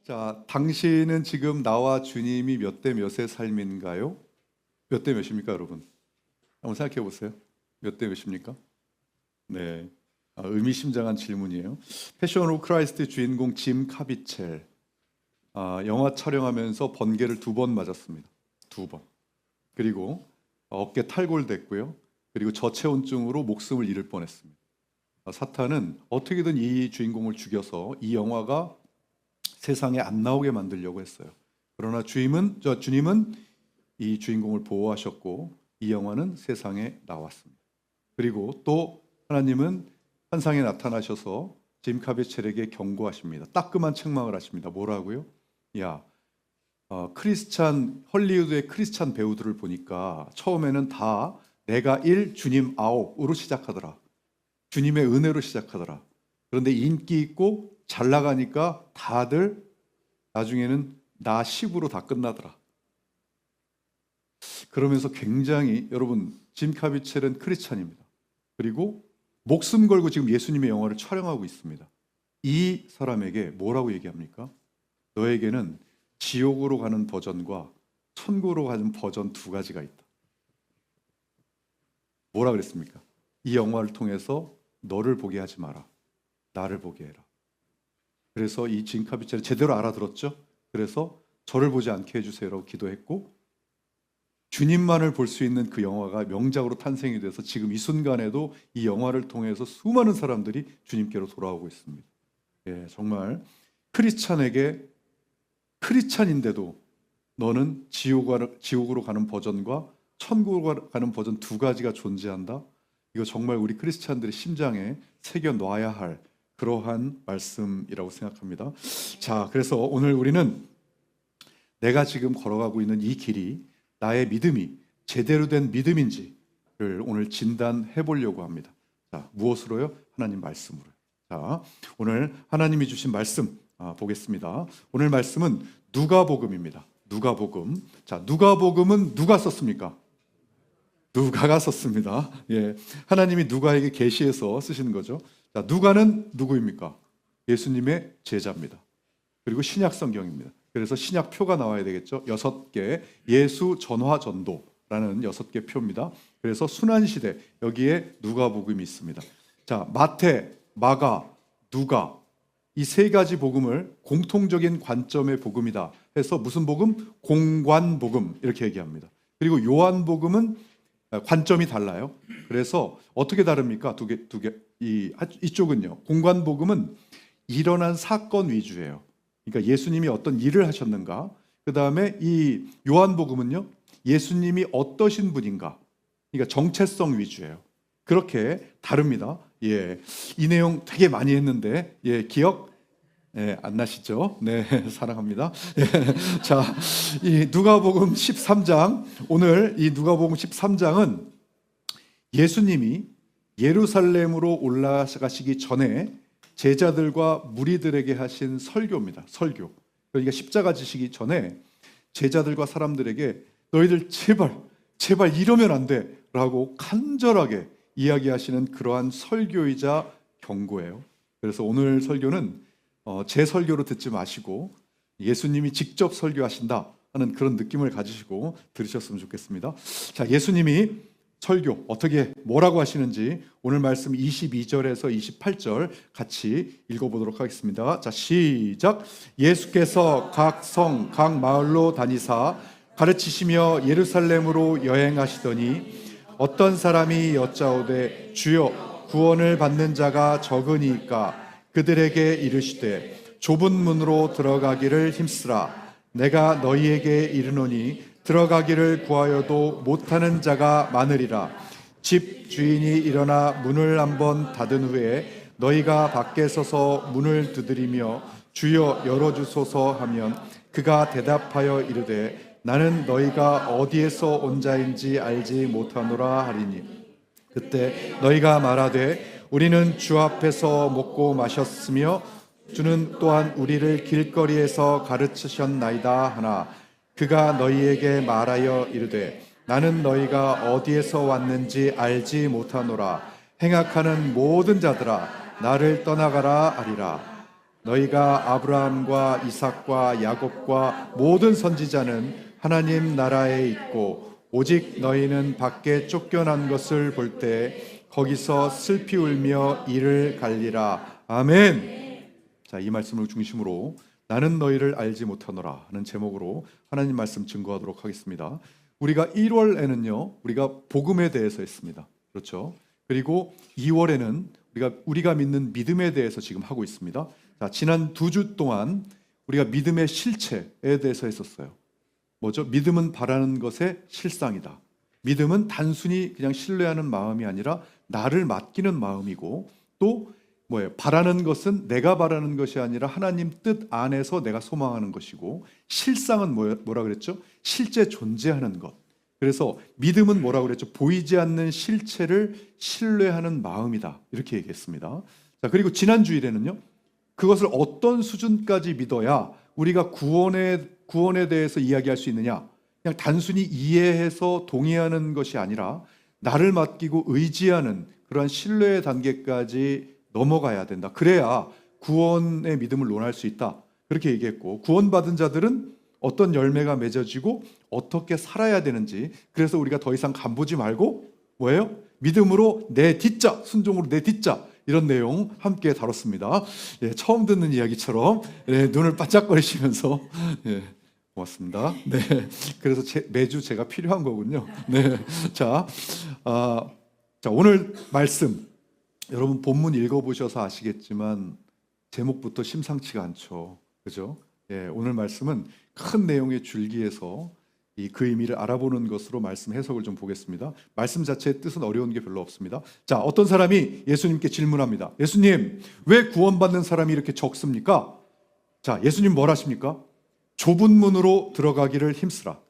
자, 당신은 지금 나와 주님이 몇 대 몇의 삶인가요? 몇 대 몇입니까, 여러분? 한번 생각해 보세요. 몇 대 몇입니까? 네, 의미심장한 질문이에요. 패션 오브 크라이스트의 주인공 짐 카비첼, 영화 촬영하면서 번개를 2번 맞았습니다. 2번. 그리고 어깨 탈골됐고요. 그리고 저체온증으로 목숨을 잃을 뻔했습니다. 사탄은 어떻게든 이 주인공을 죽여서 이 영화가 세상에 안 나오게 만들려고 했어요. 그러나 주님은 이 주인공을 보호하셨고 이 영화는 세상에 나왔습니다. 그리고 또 하나님은 환상에 나타나셔서 짐 카비첼에게 경고하십니다. 따끔한 책망을 하십니다. 뭐라고요? 야, 헐리우드의 크리스찬 배우들을 보니까 처음에는 다 내가 1, 주님 9으로 시작하더라. 주님의 은혜로 시작하더라. 그런데 인기 있고 잘 나가니까 다들 나중에는 나 10으로 다 끝나더라. 그러면서 굉장히, 여러분, 짐 카비첼은 크리스찬입니다. 그리고 목숨 걸고 지금 예수님의 영화를 촬영하고 있습니다. 이 사람에게 뭐라고 얘기합니까? 너에게는 지옥으로 가는 버전과 천국으로 가는 버전 2가지가 있다. 뭐라 그랬습니까? 이 영화를 통해서 너를 보게 하지 마라. 나를 보게 해라. 그래서 이 짐 카비첼은 제대로 알아들었죠. 그래서 저를 보지 않게 해주세요라고 기도했고 주님만을 볼 수 있는 그 영화가 명작으로 탄생이 돼서 지금 이 순간에도 이 영화를 통해서 수많은 사람들이 주님께로 돌아오고 있습니다. 예, 정말 크리스찬인데도 너는 지옥으로 가는 버전과 천국으로 가는 버전 2가지가 존재한다. 이거 정말 우리 크리스찬들의 심장에 새겨 놔야 할 그러한 말씀이라고 생각합니다. 자, 그래서 오늘 우리는 내가 지금 걸어가고 있는 이 길이 나의 믿음이 제대로 된 믿음인지를 오늘 진단해 보려고 합니다. 자, 무엇으로요? 하나님 말씀으로요. 자, 오늘 하나님이 주신 말씀 보겠습니다. 오늘 말씀은 누가복음입니다. 누가복음. 자, 누가복음은 누가 썼습니까? 누가가 썼습니다. 예, 하나님이 누가에게 계시해서 쓰시는 거죠. 자, 누가는 누구입니까? 예수님의 제자입니다. 그리고 신약 성경입니다. 그래서 신약표가 나와야 되겠죠. 6개 예수 전화 전도라는 6개 표입니다. 그래서 순환시대 여기에 누가복음이 있습니다. 자, 마태, 마가, 누가 이 3가지 복음을 공통적인 관점의 복음이다 해서 무슨 복음? 공관복음 이렇게 얘기합니다. 그리고 요한복음은 관점이 달라요. 그래서 어떻게 다릅니까? 이쪽은요. 공관복음은 일어난 사건 위주예요. 그러니까 예수님이 어떤 일을 하셨는가. 그 다음에 이 요한복음은요. 예수님이 어떠신 분인가. 그러니까 정체성 위주예요. 그렇게 다릅니다. 예, 이 내용 되게 많이 했는데 기억 안 나시죠? 네, 사랑합니다. 자, 이 누가복음 13장, 오늘 이 누가복음 13장은 예수님이 예루살렘으로 올라가시기 전에 제자들과 무리들에게 하신 설교입니다. 설교. 그러니까 십자가 지시기 전에 제자들과 사람들에게 너희들 제발 이러면 안 돼 라고 간절하게 이야기하시는 그러한 설교이자 경고예요. 그래서 오늘 설교는 제 설교로 듣지 마시고 예수님이 직접 설교하신다 하는 그런 느낌을 가지시고 들으셨으면 좋겠습니다. 자, 예수님이 설교 어떻게 뭐라고 하시는지 오늘 말씀 22절에서 28절 같이 읽어보도록 하겠습니다. 자, 시작. 예수께서 각 성, 각 마을로 다니사 가르치시며 예루살렘으로 여행하시더니 어떤 사람이 여짜오되 주여 구원을 받는 자가 적으니까 그들에게 이르시되 좁은 문으로 들어가기를 힘쓰라. 내가 너희에게 이르노니 들어가기를 구하여도 못하는 자가 많으리라. 집 주인이 일어나 문을 한번 닫은 후에 너희가 밖에 서서 문을 두드리며 주여 열어주소서 하면 그가 대답하여 이르되 나는 너희가 어디에서 온 자인지 알지 못하노라 하리니 그때 너희가 말하되 우리는 주 앞에서 먹고 마셨으며 주는 또한 우리를 길거리에서 가르치셨나이다 하나 그가 너희에게 말하여 이르되 나는 너희가 어디에서 왔는지 알지 못하노라. 행악하는 모든 자들아 나를 떠나가라 하리라. 너희가 아브라함과 이삭과 야곱과 모든 선지자는 하나님 나라에 있고 오직 너희는 밖에 쫓겨난 것을 볼 때 거기서 슬피 울며 이를 갈리라. 아멘. 자, 이 말씀을 중심으로 나는 너희를 알지 못하노라 하는 제목으로 하나님 말씀 증거하도록 하겠습니다. 우리가 1월에는요 우리가 복음에 대해서 했습니다. 그렇죠? 그리고 2월에는 우리가 믿는 믿음에 대해서 지금 하고 있습니다. 자, 지난 2주 동안 우리가 믿음의 실체에 대해서 했었어요. 뭐죠? 믿음은 바라는 것의 실상이다. 믿음은 단순히 그냥 신뢰하는 마음이 아니라 나를 맡기는 마음이고, 또 뭐예요? 바라는 것은 내가 바라는 것이 아니라 하나님 뜻 안에서 내가 소망하는 것이고, 실상은 뭐라 그랬죠? 실제 존재하는 것. 그래서 믿음은 뭐라 그랬죠? 보이지 않는 실체를 신뢰하는 마음이다. 이렇게 얘기했습니다. 자, 그리고 지난 주일에는요, 그것을 어떤 수준까지 믿어야 우리가 구원에 대해서 이야기할 수 있느냐? 그냥 단순히 이해해서 동의하는 것이 아니라 나를 맡기고 의지하는 그러한 신뢰의 단계까지 넘어가야 된다. 그래야 구원의 믿음을 논할 수 있다. 그렇게 얘기했고, 구원받은 자들은 어떤 열매가 맺어지고 어떻게 살아야 되는지, 그래서 우리가 더 이상 간보지 말고 뭐예요? 믿음으로 내 딛자, 순종으로 내 딛자, 이런 내용 함께 다뤘습니다. 예, 처음 듣는 이야기처럼 눈을 반짝거리시면서 고맙습니다. 네, 그래서 매주 제가 필요한 거군요. 네, 자, 오늘 말씀 여러분 본문 읽어보셔서 아시겠지만 제목부터 심상치가 않죠, 그죠? 예, 오늘 말씀은 큰 내용의 줄기에서 그 의미를 알아보는 것으로 말씀 해석을 좀 보겠습니다. 말씀 자체의 뜻은 어려운 게 별로 없습니다. 자, 어떤 사람이 예수님께 질문합니다. 예수님, 왜 구원받는 사람이 이렇게 적습니까? 자, 예수님 뭘 하십니까? 좁은 문으로 들어가기를 힘쓰라.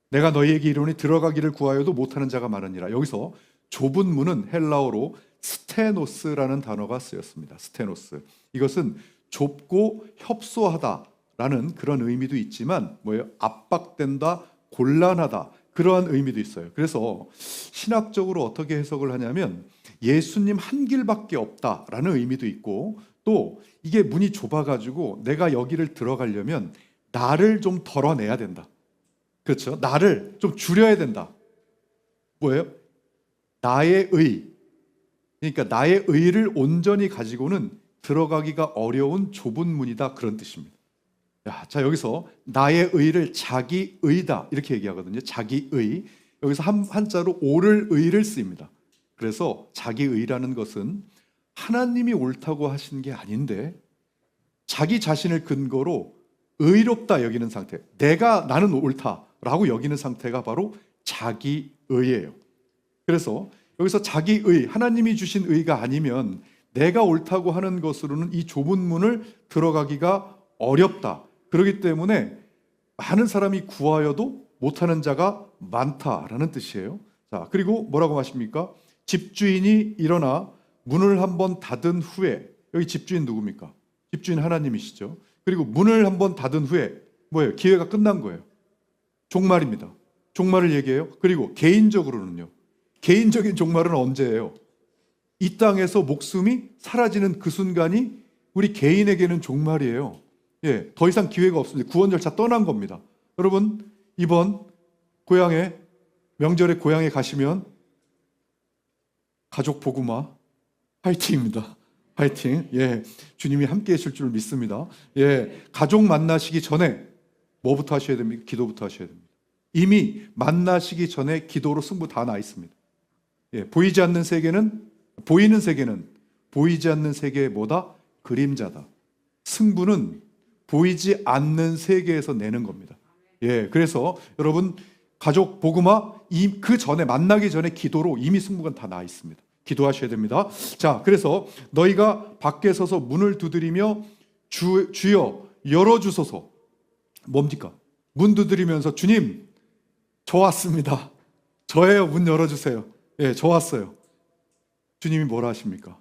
내가 너희에게 이르노니 들어가기를 구하여도 못하는 자가 많으니라. 여기서 좁은 문은 헬라어로 스테노스라는 단어가 쓰였습니다. 스테노스. 이것은 좁고 협소하다라는 그런 의미도 있지만 뭐예요? 압박된다, 곤란하다, 그러한 의미도 있어요. 그래서 신학적으로 어떻게 해석을 하냐면 예수님 한 길밖에 없다라는 의미도 있고, 또 이게 문이 좁아가지고 내가 여기를 들어가려면 나를 좀 덜어내야 된다. 그렇죠? 나를 좀 줄여야 된다. 뭐예요? 나의 의. 그러니까 나의 의를 온전히 가지고는 들어가기가 어려운 좁은 문이다, 그런 뜻입니다. 자, 여기서 나의 의를 자기 의다 이렇게 얘기하거든요. 자기 의. 여기서 한자로 옳을 의를 쓰입니다. 그래서 자기 의라는 것은 하나님이 옳다고 하신 게 아닌데 자기 자신을 근거로 의롭다 여기는 상태, 나는 옳다라고 여기는 상태가 바로 자기 의예요. 그래서 여기서 자기 의, 하나님이 주신 의가 아니면 내가 옳다고 하는 것으로는 이 좁은 문을 들어가기가 어렵다. 그렇기 때문에 많은 사람이 구하여도 못하는 자가 많다라는 뜻이에요. 자, 그리고 뭐라고 하십니까? 집주인이 일어나 문을 한번 닫은 후에, 여기 집주인 누굽니까? 집주인 하나님이시죠. 그리고 문을 한번 닫은 후에 뭐예요? 기회가 끝난 거예요. 종말입니다. 종말을 얘기해요. 그리고 개인적으로는요. 개인적인 종말은 언제예요? 이 땅에서 목숨이 사라지는 그 순간이 우리 개인에게는 종말이에요. 예, 더 이상 기회가 없습니다. 구원 절차 떠난 겁니다. 여러분, 이번 명절에 고향에 가시면 가족 복음화 화이팅입니다. 화이팅. 예, 주님이 함께 하실 줄 믿습니다. 예, 가족 만나시기 전에 뭐부터 하셔야 됩니까? 기도부터 하셔야 됩니다. 이미 만나시기 전에 기도로 승부 다 나 있습니다. 예, 보이는 세계는 보이지 않는 세계의 뭐다? 그림자다. 승부는 보이지 않는 세계에서 내는 겁니다. 예, 그래서 여러분 가족 복음화 그 전에 만나기 전에 기도로 이미 승부가 다 나 있습니다. 기도하셔야 됩니다. 자, 그래서 너희가 밖에 서서 문을 두드리며 주여 열어주소서. 뭡니까? 문 두드리면서 주님 저 왔습니다. 저예요. 문 열어주세요. 예, 저 왔어요. 주님이 뭐라 하십니까?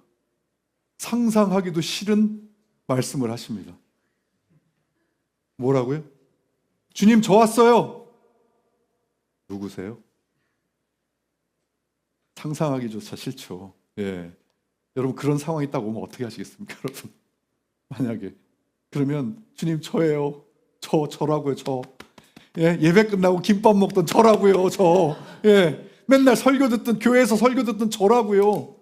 상상하기도 싫은 말씀을 하십니다. 뭐라고요? 주님 저 왔어요. 누구세요? 상상하기조차 싫죠. 예. 여러분 그런 상황이 딱 오면 어떻게 하시겠습니까? 여러분 만약에 그러면 주님 저예요. 저라고요. 예배 끝나고 김밥 먹던 저라고요. 맨날 설교 듣던 교회에서 설교 듣던 저라고요.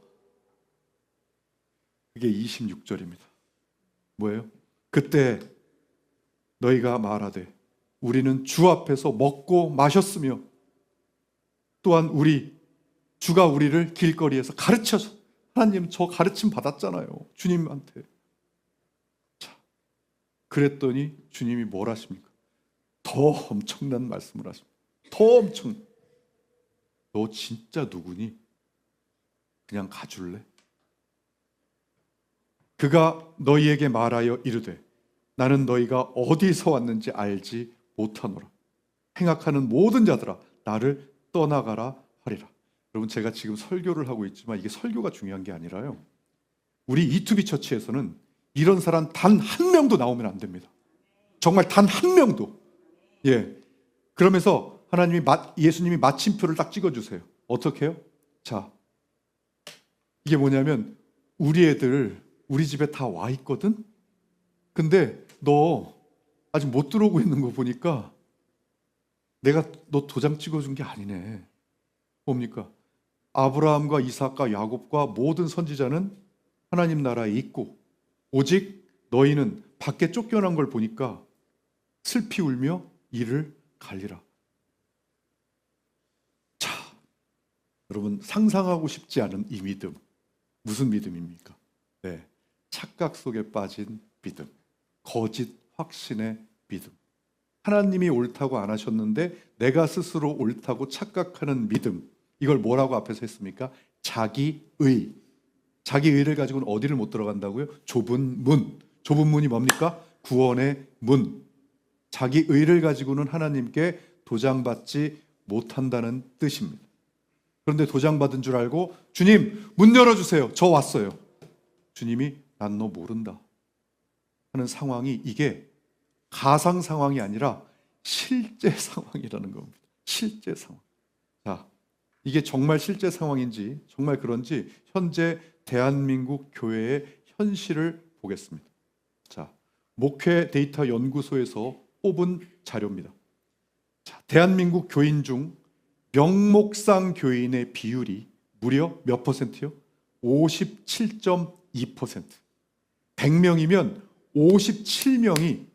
그게 26절입니다. 뭐예요? 그때 너희가 말하되 우리는 주 앞에서 먹고 마셨으며 또한 주가 우리를 길거리에서 가르쳐서 하나님 저 가르침 받았잖아요. 주님한테. 자, 그랬더니 주님이 뭘 하십니까? 더 엄청난 말씀을 하십니다. 너 진짜 누구니? 그냥 가줄래? 그가 너희에게 말하여 이르되 나는 너희가 어디서 왔는지 알지 못하노라. 행악하는 모든 자들아 나를 떠나가라 하리라. 여러분 제가 지금 설교를 하고 있지만 이게 설교가 중요한 게 아니라요. 우리 이투비 처치에서는 이런 사람 단 한 명도 나오면 안 됩니다. 정말 단 한 명도. 그러면서 예수님이 마침표를 딱 찍어주세요. 어떻게 해요? 자, 이게 뭐냐면 우리 애들 우리 집에 다 와 있거든? 근데 너 아직 못 들어오고 있는 거 보니까 내가 너 도장 찍어준 게 아니네. 뭡니까? 아브라함과 이삭과 야곱과 모든 선지자는 하나님 나라에 있고 오직 너희는 밖에 쫓겨난 걸 보니까 슬피 울며 이를 갈리라. 자, 여러분 상상하고 싶지 않은 이 믿음 무슨 믿음입니까? 네, 착각 속에 빠진 믿음, 거짓 확신의 믿음. 하나님이 옳다고 안 하셨는데 내가 스스로 옳다고 착각하는 믿음. 이걸 뭐라고 앞에서 했습니까? 자기의. 자기의를 가지고는 어디를 못 들어간다고요? 좁은 문. 좁은 문이 뭡니까? 구원의 문. 자기의를 가지고는 하나님께 도장받지 못한다는 뜻입니다. 그런데 도장받은 줄 알고 주님 문 열어주세요. 저 왔어요. 주님이 난 너 모른다 하는 상황이 이게 가상 상황이 아니라 실제 상황이라는 겁니다. 실제 상황. 자, 이게 정말 실제 상황인지 정말 그런지 현재 대한민국 교회의 현실을 보겠습니다. 자, 목회 데이터 연구소에서 뽑은 자료입니다. 자, 대한민국 교인 중 명목상 교인의 비율이 무려 몇 퍼센트요? 57.2%. 100명이면 57명이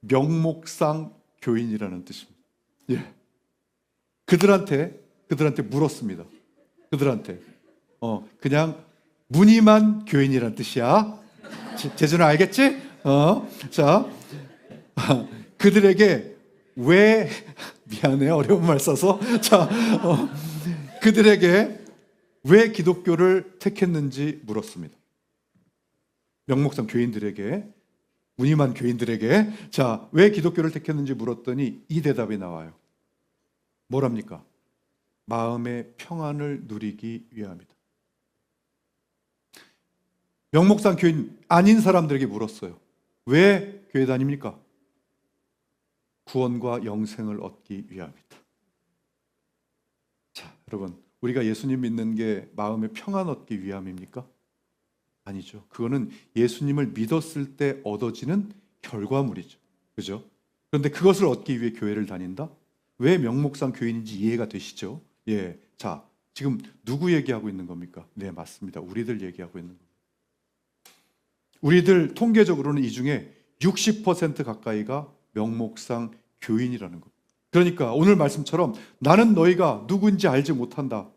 명목상 교인이라는 뜻입니다. 그들한테 물었습니다. 그들한테 그냥 무늬만 교인이라는 뜻이야. 제주는 알겠지? 자, 그들에게 왜 미안해 어려운 말 써서 자, 그들에게 왜 기독교를 택했는지 물었습니다. 명목상 교인들에게, 무늬만 교인들에게 자, 왜 기독교를 택했는지 물었더니 이 대답이 나와요. 뭐랍니까? 마음의 평안을 누리기 위함이다. 명목상 교인 아닌 사람들에게 물었어요. 왜 교회 다닙니까? 구원과 영생을 얻기 위함이다. 자, 여러분, 우리가 예수님 믿는 게 마음의 평안 얻기 위함입니까? 아니죠. 그거는 예수님을 믿었을 때 얻어지는 결과물이죠. 그죠? 그런데 그것을 얻기 위해 교회를 다닌다? 왜 명목상 교인인지 이해가 되시죠? 자, 지금 누구 얘기하고 있는 겁니까? 네, 맞습니다. 우리들 얘기하고 있는 겁니다. 우리들 통계적으로는 이 중에 60% 가까이가 명목상 교인이라는 것. 그러니까 오늘 말씀처럼 나는 너희가 누구인지 알지 못한다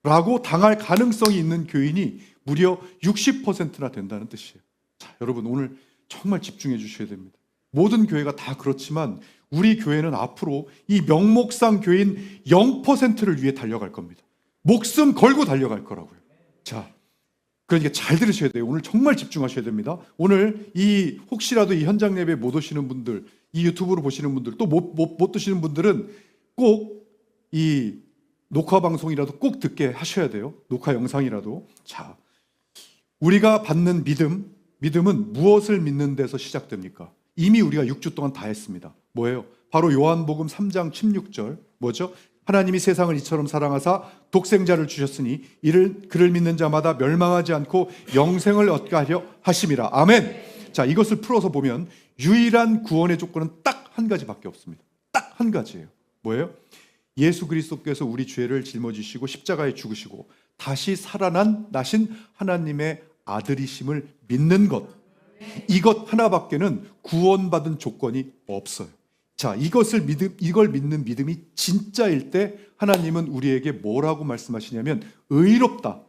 라고 당할 가능성이 있는 교인이 무려 60%나 된다는 뜻이에요. 자, 여러분 오늘 정말 집중해 주셔야 됩니다. 모든 교회가 다 그렇지만 우리 교회는 앞으로 이 명목상 교인 0%를 위해 달려갈 겁니다. 목숨 걸고 달려갈 거라고요. 자, 그러니까 잘 들으셔야 돼요. 오늘 정말 집중하셔야 됩니다. 오늘 혹시라도 이 현장 예배 못 오시는 분들, 이 유튜브로 보시는 분들, 또 못 드시는 분들은 꼭 이 녹화 방송이라도 꼭 듣게 하셔야 돼요. 녹화 영상이라도. 자, 우리가 받는 믿음은 무엇을 믿는 데서 시작됩니까? 이미 우리가 6주 동안 다 했습니다. 뭐예요? 바로 요한복음 3장 16절. 뭐죠? 하나님이 세상을 이처럼 사랑하사 독생자를 주셨으니 그를 믿는 자마다 멸망하지 않고 영생을 얻게 하려 하심이라. 아멘. 자, 이것을 풀어서 보면 유일한 구원의 조건은 딱 한 가지밖에 없습니다. 딱 한 가지예요. 뭐예요? 예수 그리스도께서 우리 죄를 짊어지시고 십자가에 죽으시고 다시 살아나신 하나님의 아들이심을 믿는 것. 이것 하나밖에는 구원받은 조건이 없어요. 자, 이걸 믿는 믿음이 진짜일 때 하나님은 우리에게 뭐라고 말씀하시냐면 의롭다.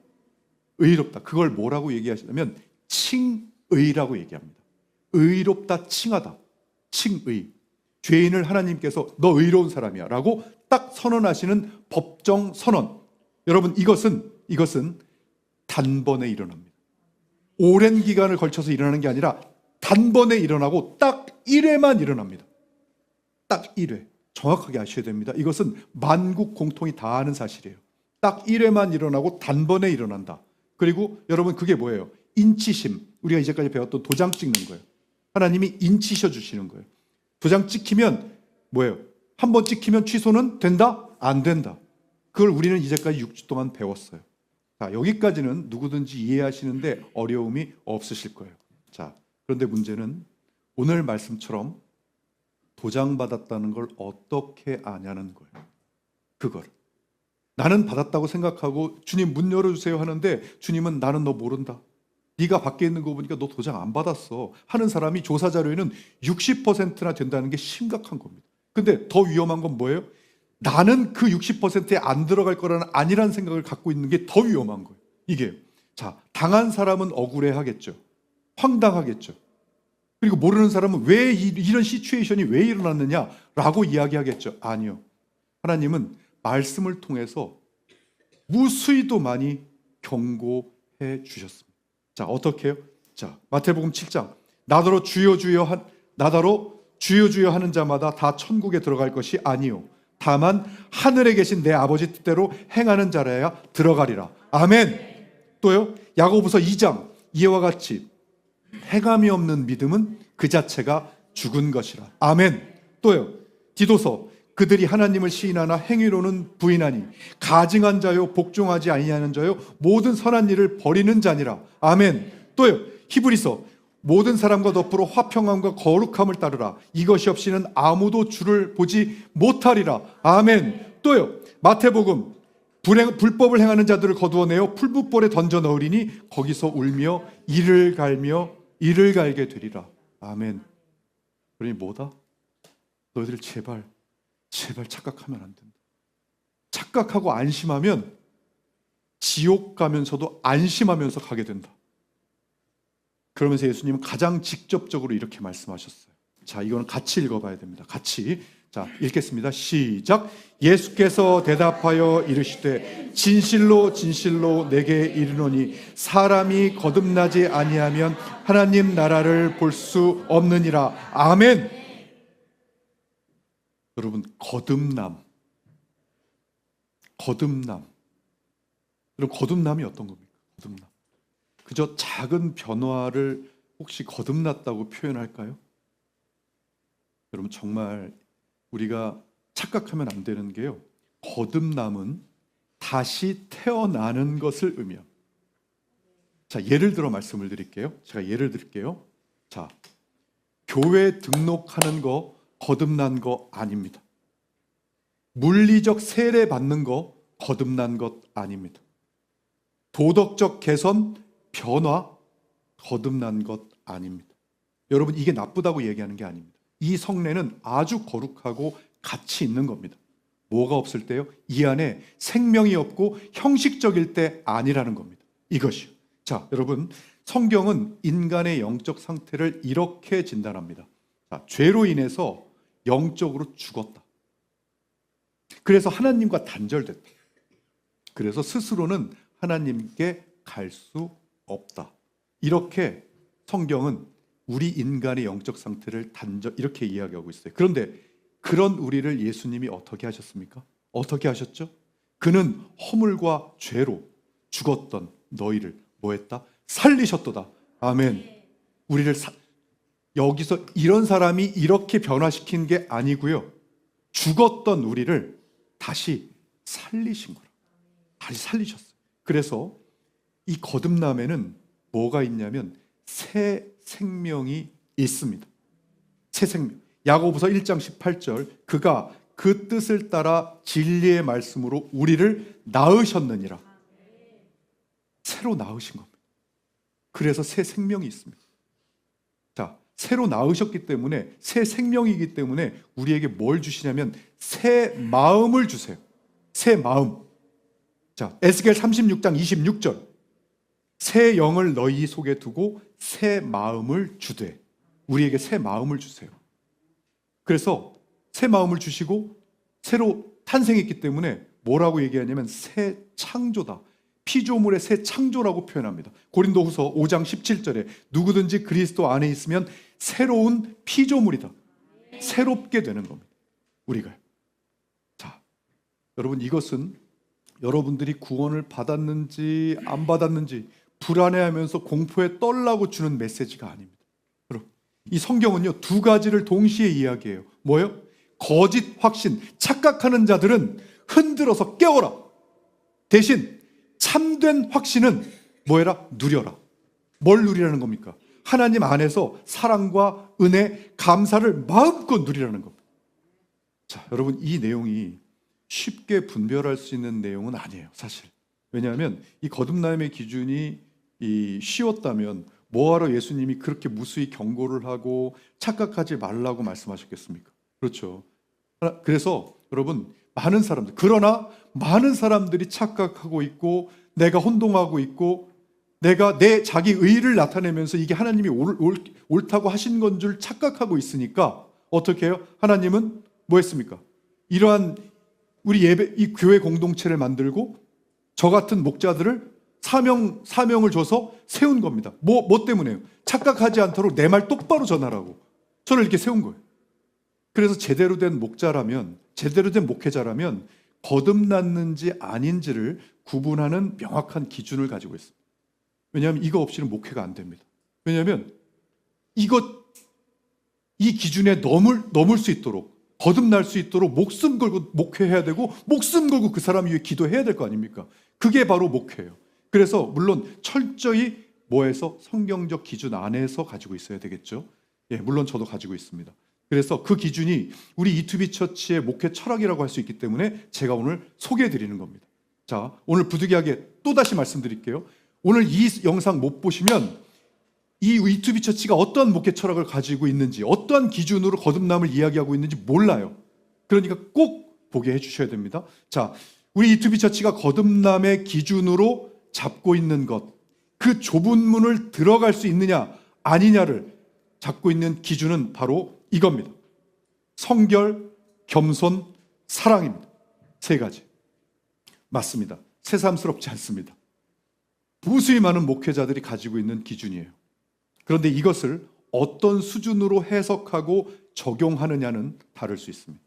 의롭다. 그걸 뭐라고 얘기하시냐면 칭의라고 얘기합니다. 의롭다, 칭하다. 칭의. 죄인을 하나님께서 너 의로운 사람이야 라고 딱 선언하시는 법정 선언. 여러분, 이것은 단번에 일어납니다. 오랜 기간을 걸쳐서 일어나는 게 아니라 단번에 일어나고 딱 1회만 일어납니다. 딱 1회. 정확하게 아셔야 됩니다. 이것은 만국 공통이 다 아는 사실이에요. 딱 1회만 일어나고 단번에 일어난다. 그리고 여러분, 그게 뭐예요? 인치심. 우리가 이제까지 배웠던 도장 찍는 거예요. 하나님이 인치셔 주시는 거예요. 도장 찍히면 뭐예요? 한 번 찍히면 취소는 된다? 안 된다. 그걸 우리는 이제까지 6주 동안 배웠어요. 자, 여기까지는 누구든지 이해하시는데 어려움이 없으실 거예요. 자, 그런데 문제는 오늘 말씀처럼 도장 받았다는 걸 어떻게 아냐는 거예요. 그걸. 나는 받았다고 생각하고 주님 문 열어주세요 하는데 주님은 나는 너 모른다. 네가 밖에 있는 거 보니까 너 도장 안 받았어 하는 사람이 조사 자료에는 60%나 된다는 게 심각한 겁니다. 근데 더 위험한 건 뭐예요? 나는 그 60%에 안 들어갈 거라는 아니란 생각을 갖고 있는 게 더 위험한 거예요. 이게. 자, 당한 사람은 억울해하겠죠. 황당하겠죠. 그리고 모르는 사람은 왜 이런 시츄에이션이 왜 일어났느냐라고 이야기하겠죠. 아니요. 하나님은 말씀을 통해서 무수히도 많이 경고해 주셨습니다. 자, 어떻게 해요? 자, 마태복음 7장. 나더러 주여 주여 하는 자마다 다 천국에 들어갈 것이 아니요. 다만 하늘에 계신 내 아버지 뜻대로 행하는 자라야 들어가리라. 아멘. 또요. 야고보서 2장. 이와 같이 행함이 없는 믿음은 그 자체가 죽은 것이라. 아멘. 또요. 디도서. 그들이 하나님을 시인하나 행위로는 부인하니 가증한 자요 복종하지 아니하는 자요 모든 선한 일을 버리는 자니라. 아멘. 또요. 히브리서. 모든 사람과 더불어 화평함과 거룩함을 따르라. 이것이 없이는 아무도 주를 보지 못하리라. 아멘. 또요. 마태복음. 불법을 행하는 자들을 거두어내어 풀붓벌에 던져 넣으리니 거기서 울며 이를 갈게 되리라. 아멘. 그러니 뭐다? 너희들 제발 착각하면 안 된다. 착각하고 안심하면 지옥 가면서도 안심하면서 가게 된다. 그러면서 예수님은 가장 직접적으로 이렇게 말씀하셨어요. 자, 이거는 같이 읽어봐야 됩니다. 같이. 자, 읽겠습니다. 시작. 예수께서 대답하여 이르시되 진실로 진실로 내게 이르노니 사람이 거듭나지 아니하면 하나님 나라를 볼 수 없느니라. 아멘. 여러분, 거듭남. 여러분, 거듭남이 어떤 겁니까? 거듭남. 그저 작은 변화를 혹시 거듭났다고 표현할까요? 여러분, 정말 우리가 착각하면 안 되는 게요. 거듭남은 다시 태어나는 것을 의미합니다. 자, 예를 들어 말씀을 드릴게요. 제가 예를 들게요. 자, 교회 등록하는 거 거듭난 거 아닙니다. 물리적 세례 받는 거 거듭난 것 아닙니다. 도덕적 개선, 변화 거듭난 것 아닙니다. 여러분, 이게 나쁘다고 얘기하는 게 아닙니다. 이 성례는 아주 거룩하고 가치 있는 겁니다. 뭐가 없을 때요? 이 안에 생명이 없고 형식적일 때 아니라는 겁니다. 이것이요. 자, 여러분, 성경은 인간의 영적 상태를 이렇게 진단합니다. 자, 죄로 인해서 영적으로 죽었다. 그래서 하나님과 단절됐다. 그래서 스스로는 하나님께 갈 수 없다. 이렇게 성경은 우리 인간의 영적 상태를 이렇게 이야기하고 있어요. 그런데 그런 우리를 예수님이 어떻게 하셨습니까? 어떻게 하셨죠? 그는 허물과 죄로 죽었던 너희를 뭐했다? 살리셨도다. 아멘. 우리를 여기서 이런 사람이 이렇게 변화시킨 게 아니고요. 죽었던 우리를 다시 살리신 거라. 다시 살리셨어요. 그래서 이 거듭남에는 뭐가 있냐면 새 생명이 있습니다. 새 생명. 야고보서 1장 18절, 그가 그 뜻을 따라 진리의 말씀으로 우리를 낳으셨느니라. 새로 낳으신 겁니다. 그래서 새 생명이 있습니다. 자, 새로 낳으셨기 때문에, 새 생명이기 때문에 우리에게 뭘 주시냐면 새 마음을 주세요. 새 마음. 자, 에스겔 36장 26절, 새 영을 너희 속에 두고 새 마음을 주되. 우리에게 새 마음을 주세요. 그래서 새 마음을 주시고 새로 탄생했기 때문에 뭐라고 얘기하냐면 새 창조다. 피조물의 새 창조라고 표현합니다. 고린도후서 5장 17절에 누구든지 그리스도 안에 있으면 새로운 피조물이다. 새롭게 되는 겁니다. 우리가. 자, 여러분, 이것은 여러분들이 구원을 받았는지 안 받았는지 불안해하면서 공포에 떨라고 주는 메시지가 아닙니다. 이 성경은요, 두 가지를 동시에 이야기해요. 뭐예요? 거짓 확신, 착각하는 자들은 흔들어서 깨워라. 대신 참된 확신은 뭐해라? 누려라. 뭘 누리라는 겁니까? 하나님 안에서 사랑과 은혜, 감사를 마음껏 누리라는 겁니다. 자, 여러분, 이 내용이 쉽게 분별할 수 있는 내용은 아니에요, 사실. 왜냐하면 이 거듭남의 기준이 쉬웠다면 뭐하러 예수님이 그렇게 무수히 경고를 하고 착각하지 말라고 말씀하셨겠습니까? 그렇죠. 그래서 여러분, 그러나 많은 사람들이 착각하고 있고, 내가 혼동하고 있고, 내가 내 자기 의의를 나타내면서 이게 하나님이 옳다고 하신 건 줄 착각하고 있으니까 어떻게 해요? 하나님은 뭐 했습니까? 이러한 우리 이 교회 공동체를 만들고 저 같은 목자들을 사명을 줘서 세운 겁니다. 뭐 때문에요? 착각하지 않도록 내 말 똑바로 전하라고 저를 이렇게 세운 거예요. 그래서 제대로 된 목자라면, 제대로 된 목회자라면 거듭났는지 아닌지를 구분하는 명확한 기준을 가지고 있습니다. 왜냐하면 이거 없이는 목회가 안 됩니다. 왜냐하면 이 기준에 넘을 수 있도록, 거듭날 수 있도록 목숨 걸고 목회해야 되고, 목숨 걸고 그 사람 위해 기도해야 될 거 아닙니까? 그게 바로 목회예요. 그래서 물론 철저히 뭐에서? 성경적 기준 안에서 가지고 있어야 되겠죠. 예, 물론 저도 가지고 있습니다. 그래서 그 기준이 우리 이투비 처치의 목회 철학이라고 할 수 있기 때문에 제가 오늘 소개해 드리는 겁니다. 자, 오늘 부득이하게 또다시 말씀드릴게요. 오늘 이 영상 못 보시면 이 이투비 처치가 어떠한 목회 철학을 가지고 있는지, 어떠한 기준으로 거듭남을 이야기하고 있는지 몰라요. 그러니까 꼭 보게 해주셔야 됩니다. 자, 우리 이투비 처치가 거듭남의 기준으로 잡고 있는 것, 그 좁은 문을 들어갈 수 있느냐 아니냐를 잡고 있는 기준은 바로 이겁니다. 성결, 겸손, 사랑입니다. 세 가지. 맞습니다. 새삼스럽지 않습니다. 무수히 많은 목회자들이 가지고 있는 기준이에요. 그런데 이것을 어떤 수준으로 해석하고 적용하느냐는 다를 수 있습니다.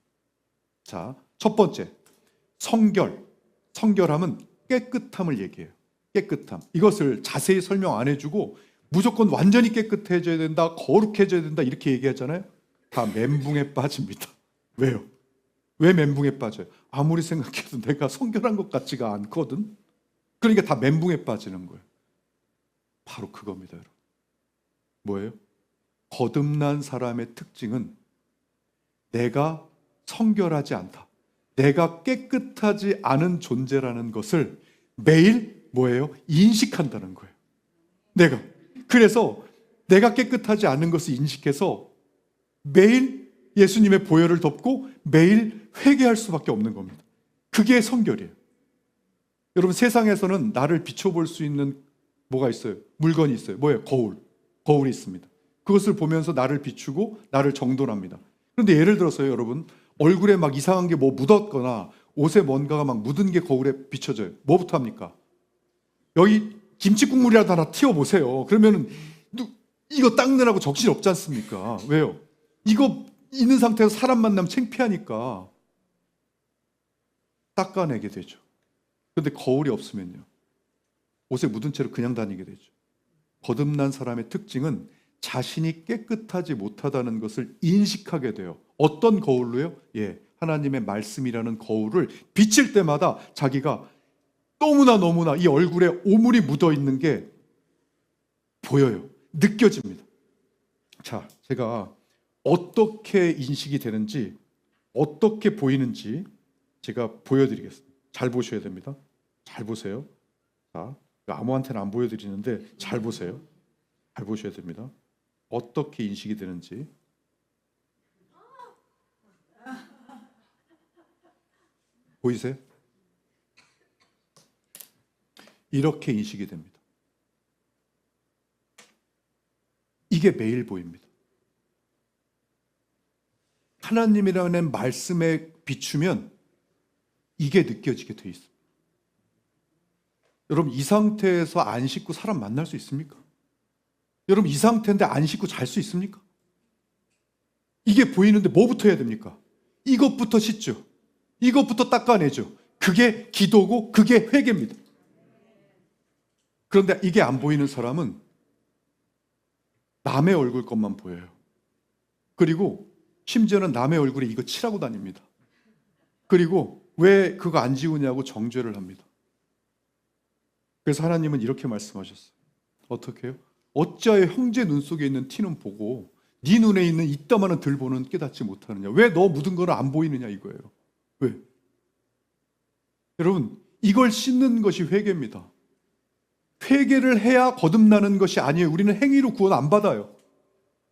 자, 첫 번째, 성결함은 깨끗함을 얘기해요. 깨끗함. 이것을 자세히 설명 안 해주고 무조건 완전히 깨끗해져야 된다, 거룩해져야 된다 이렇게 얘기하잖아요. 다 멘붕에 빠집니다. 왜요? 왜 멘붕에 빠져요? 아무리 생각해도 내가 성결한 것 같지가 않거든. 그러니까 다 멘붕에 빠지는 거예요. 바로 그겁니다, 여러분. 뭐예요? 거듭난 사람의 특징은 내가 성결하지 않다, 내가 깨끗하지 않은 존재라는 것을 매일 뭐예요? 인식한다는 거예요. 그래서 내가 깨끗하지 않은 것을 인식해서 매일 예수님의 보혈을 덮고 매일 회개할 수밖에 없는 겁니다. 그게 성결이에요. 여러분, 세상에서는 나를 비춰볼 수 있는 뭐가 있어요? 물건이 있어요. 뭐예요? 거울이 있습니다. 그것을 보면서 나를 비추고 나를 정돈합니다. 그런데 예를 들어서요, 여러분, 얼굴에 막 이상한 게 뭐 묻었거나 옷에 뭔가가 막 묻은 게 거울에 비춰져요. 뭐부터 합니까? 여기 김치 국물이라도 하나 튀어보세요. 그러면은 이거 닦느라고 정신 없지 않습니까? 왜요? 이거 있는 상태에서 사람 만나면 창피하니까 닦아내게 되죠. 그런데 거울이 없으면요, 옷에 묻은 채로 그냥 다니게 되죠. 거듭난 사람의 특징은 자신이 깨끗하지 못하다는 것을 인식하게 돼요. 어떤 거울로요? 예, 하나님의 말씀이라는 거울을 비칠 때마다 자기가 너무나 이 얼굴에 오물이 묻어 있는 게 보여요. 느껴집니다. 자, 제가 어떻게 인식이 되는지, 어떻게 보이는지 제가 보여드리겠습니다. 잘 보셔야 됩니다. 잘 보세요. 자, 아무한테나 안 보여드리는데 잘 보세요. 잘 보셔야 됩니다. 어떻게 인식이 되는지. 보이세요? 이렇게 인식이 됩니다. 이게 매일 보입니다. 하나님이라는 말씀에 비추면 이게 느껴지게 돼 있습니다. 여러분, 이 상태에서 안 씻고 사람 만날 수 있습니까? 여러분, 이 상태인데 안 씻고 잘 수 있습니까? 이게 보이는데 뭐부터 해야 됩니까? 이것부터 씻죠. 이것부터 닦아내죠. 그게 기도고 그게 회개입니다. 그런데 이게 안 보이는 사람은 남의 얼굴 것만 보여요. 그리고 심지어는 남의 얼굴에 이거 칠하고 다닙니다. 그리고 왜 그거 안 지우냐고 정죄를 합니다. 그래서 하나님은 이렇게 말씀하셨어요. 어떻게 해요? 어찌하여 형제 눈 속에 있는 티는 보고 네 눈에 있는 이따만한 들보는 깨닫지 못하느냐. 왜 너 묻은 거는 안 보이느냐 이거예요. 왜? 여러분, 이걸 씻는 것이 회개입니다. 회개를 해야 거듭나는 것이 아니에요. 우리는 행위로 구원 안 받아요.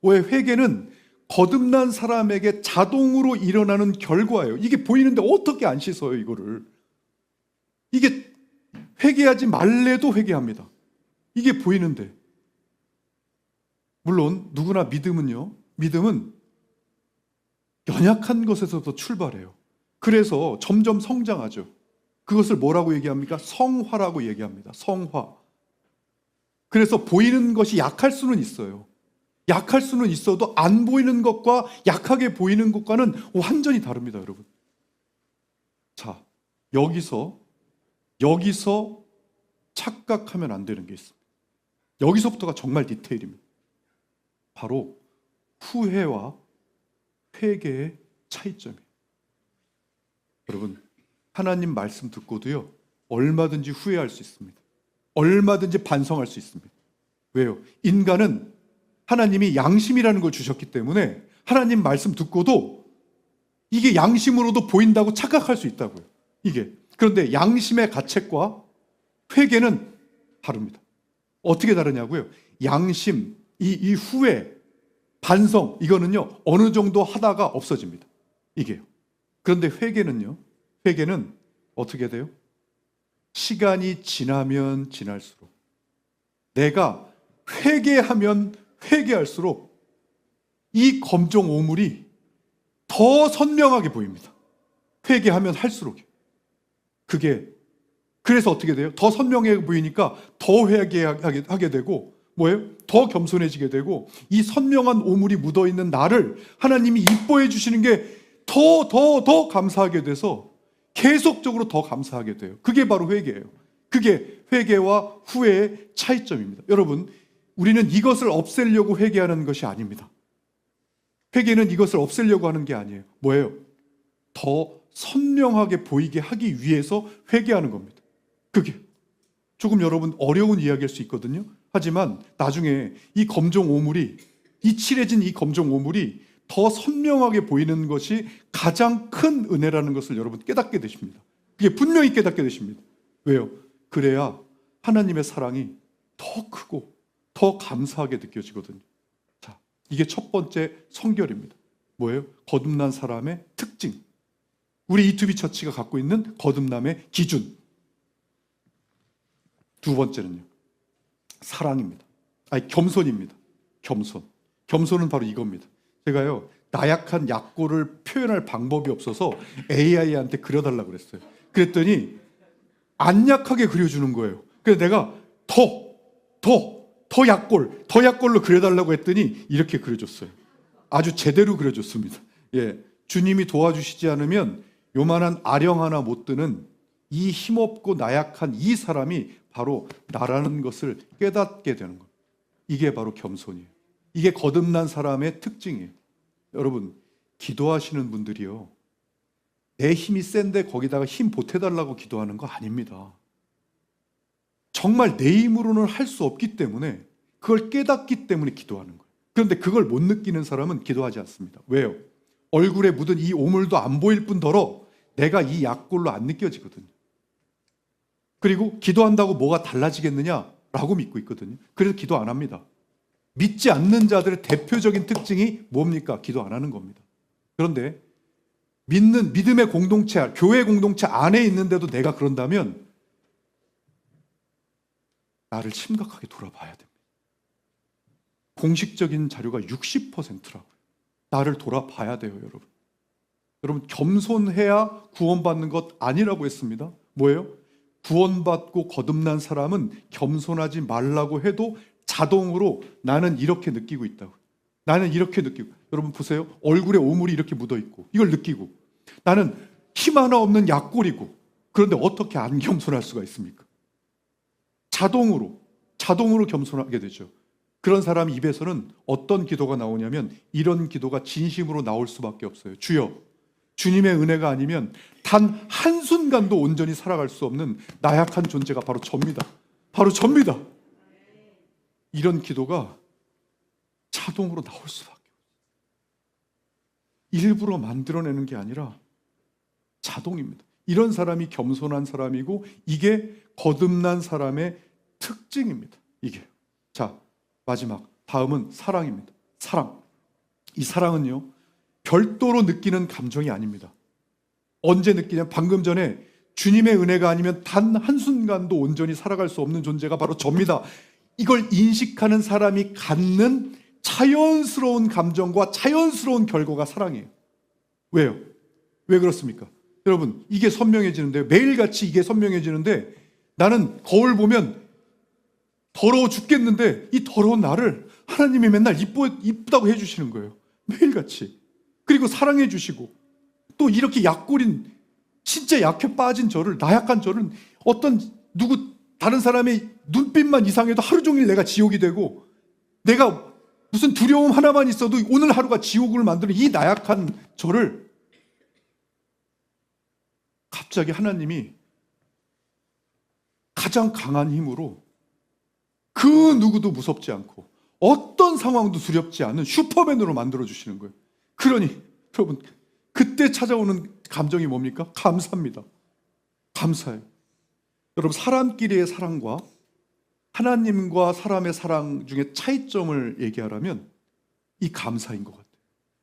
왜? 회개는 거듭난 사람에게 자동으로 일어나는 결과예요. 이게 보이는데 어떻게 안 씻어요, 이거를. 이게 회개하지 말래도 회개합니다. 이게 보이는데. 물론 누구나 믿음은 연약한 것에서부터 출발해요. 그래서 점점 성장하죠. 그것을 뭐라고 얘기합니까? 성화라고 얘기합니다. 성화. 그래서 보이는 것이 약할 수는 있어요. 약할 수는 있어도 안 보이는 것과 약하게 보이는 것과는 완전히 다릅니다, 여러분. 자, 여기서 착각하면 안 되는 게 있습니다. 여기서부터가 정말 디테일입니다. 바로 후회와 회개의 차이점이에요. 여러분, 하나님 말씀 듣고도요, 얼마든지 후회할 수 있습니다. 얼마든지 반성할 수 있습니다. 왜요? 인간은 하나님이 양심이라는 걸 주셨기 때문에 하나님 말씀 듣고도 이게 양심으로도 보인다고 착각할 수 있다고요. 이게. 그런데 양심의 가책과 회개는 다릅니다. 어떻게 다르냐고요? 양심, 이 후회, 반성, 이거는요, 어느 정도 하다가 없어집니다. 이게요. 그런데 회개는 어떻게 돼요? 시간이 지나면 지날수록, 내가 회개하면 회개할수록 이 검정 오물이 더 선명하게 보입니다. 회개하면 할수록. 그래서 어떻게 돼요? 더 선명해 보이니까 더 회개하게 되고, 뭐예요? 더 겸손해지게 되고, 이 선명한 오물이 묻어있는 나를 하나님이 이뻐해 주시는 게 더 감사하게 돼서 계속적으로 더 감사하게 돼요. 그게 바로 회개예요. 그게 회개와 후회의 차이점입니다. 여러분, 우리는 이것을 없애려고 회개하는 것이 아닙니다. 회개는 이것을 없애려고 하는 게 아니에요. 뭐예요? 더 선명하게 보이게 하기 위해서 회개하는 겁니다. 그게 조금 여러분 어려운 이야기일 수 있거든요. 하지만 나중에 이 칠해진 이 검정 오물이 더 선명하게 보이는 것이 가장 큰 은혜라는 것을 여러분 깨닫게 되십니다. 그게 분명히 깨닫게 되십니다. 왜요? 그래야 하나님의 사랑이 더 크고 더 감사하게 느껴지거든요. 자, 이게 첫 번째 성결입니다. 뭐예요? 거듭난 사람의 특징. 우리 이투비 처치가 갖고 있는 거듭남의 기준. 두 번째는요, 사랑입니다. 겸손입니다. 겸손은 바로 이겁니다. 제가요, 나약한 약골을 표현할 방법이 없어서 AI한테 그려달라고 그랬어요. 그랬더니 안 약하게 그려주는 거예요. 그래서 내가 더 약골로 그려달라고 했더니 이렇게 그려줬어요. 아주 제대로 그려줬습니다. 예, 주님이 도와주시지 않으면 요만한 아령 하나 못 드는 이 힘없고 나약한 이 사람이 바로 나라는 것을 깨닫게 되는 것. 이게 바로 겸손이에요. 이게 거듭난 사람의 특징이에요. 여러분, 기도하시는 분들이요, 내 힘이 센데 거기다가 힘 보태달라고 기도하는 거 아닙니다. 정말 내 힘으로는 할 수 없기 때문에, 그걸 깨닫기 때문에 기도하는 거예요. 그런데 그걸 못 느끼는 사람은 기도하지 않습니다. 왜요? 얼굴에 묻은 이 오물도 안 보일 뿐더러 내가 이 약골로 안 느껴지거든요. 그리고 기도한다고 뭐가 달라지겠느냐라고 믿고 있거든요. 그래서 기도 안 합니다. 믿지 않는 자들의 대표적인 특징이 뭡니까? 기도 안 하는 겁니다. 그런데 믿음의 공동체, 교회 공동체 안에 있는데도 내가 그런다면 나를 심각하게 돌아봐야 됩니다. 공식적인 자료가 60%라고요. 나를 돌아봐야 돼요, 여러분. 여러분, 겸손해야 구원받는 것 아니라고 했습니다. 뭐예요? 구원받고 거듭난 사람은 겸손하지 말라고 해도 자동으로 나는 이렇게 느끼고 있다고. 나는 이렇게 느끼고. 여러분 보세요. 얼굴에 오물이 이렇게 묻어 있고 이걸 느끼고 나는 힘 하나 없는 약골이고 그런데 어떻게 안 겸손할 수가 있습니까? 자동으로 겸손하게 되죠. 그런 사람 입에서는 어떤 기도가 나오냐면 이런 기도가 진심으로 나올 수밖에 없어요. 주여, 주님의 은혜가 아니면 단 한순간도 온전히 살아갈 수 없는 나약한 존재가 바로 접니다. 바로 접니다. 이런 기도가 자동으로 나올 수밖에 없어요. 일부러 만들어내는 게 아니라 자동입니다. 이런 사람이 겸손한 사람이고 이게 거듭난 사람의 특징입니다. 이게. 자, 마지막 다음은 사랑입니다. 사랑. 이 사랑은요 별도로 느끼는 감정이 아닙니다. 언제 느끼냐? 방금 전에 주님의 은혜가 아니면 단 한순간도 온전히 살아갈 수 없는 존재가 바로 접니다. 이걸 인식하는 사람이 갖는 자연스러운 감정과 자연스러운 결과가 사랑이에요. 왜요? 왜 그렇습니까? 여러분, 이게 선명해지는데 매일같이 이게 선명해지는데 나는 거울 보면 더러워 죽겠는데 이 더러운 나를 하나님이 맨날 이쁘다고 해주시는 거예요. 매일같이. 그리고 사랑해 주시고 또 이렇게 약골인 진짜 약해 빠진 저를, 나약한 저를 어떤 다른 사람의 눈빛만 이상해도 하루 종일 내가 지옥이 되고 내가 무슨 두려움 하나만 있어도 오늘 하루가 지옥을 만드는 이 나약한 저를 갑자기 하나님이 가장 강한 힘으로 그 누구도 무섭지 않고 어떤 상황도 두렵지 않은 슈퍼맨으로 만들어주시는 거예요. 그러니 여러분 그때 찾아오는 감정이 뭡니까? 감사합니다. 감사해요. 여러분 사람끼리의 사랑과 하나님과 사람의 사랑 중에 차이점을 얘기하라면 이 감사인 것 같아요.